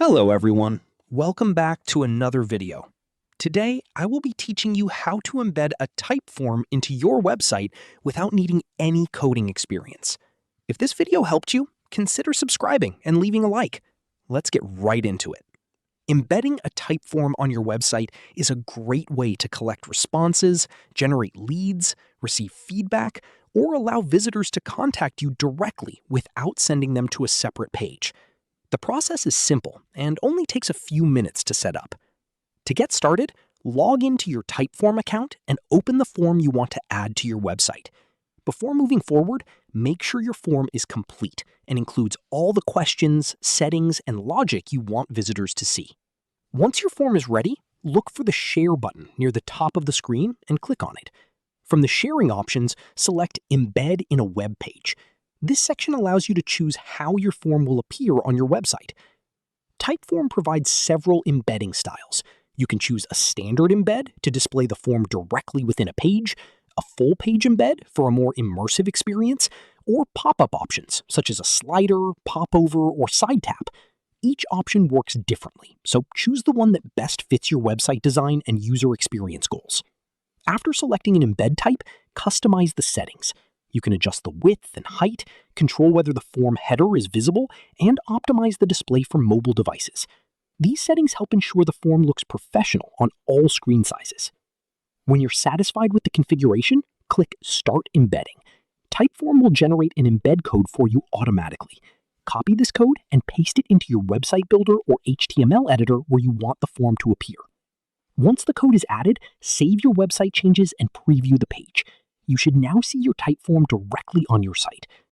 Hello everyone, welcome back to another video. Today, I will be teaching you how to embed a Typeform into your website without needing any coding experience. If this video helped you, consider subscribing and leaving a like. Let's get right into it. Embedding a Typeform on your website is a great way to collect responses, generate leads, receive feedback, or allow visitors to contact you directly without sending them to a separate page. The process is simple and only takes a few minutes to set up. To get started, log into your Typeform account and open the form you want to add to your website. Before moving forward, make sure your form is complete and includes all the questions, settings, and logic you want visitors to see. Once your form is ready, look for the Share button near the top of the screen and click on it. From the sharing options, select Embed in a web page. This section allows you to choose how your form will appear on your website. Typeform provides several embedding styles. You can choose a standard embed to display the form directly within a page, a full page embed for a more immersive experience, or pop-up options such as a slider, popover, or side tap. Each option works differently, so choose the one that best fits your website design and user experience goals. After selecting an embed type, customize the settings. You can adjust the width and height, control whether the form header is visible, and optimize the display for mobile devices. These settings help ensure the form looks professional on all screen sizes. When you're satisfied with the configuration, click Start Embedding. Typeform will generate an embed code for you automatically. Copy this code and paste it into your website builder or HTML editor where you want the form to appear. Once the code is added, save your website changes and preview the page. You should now see your Typeform directly on your site.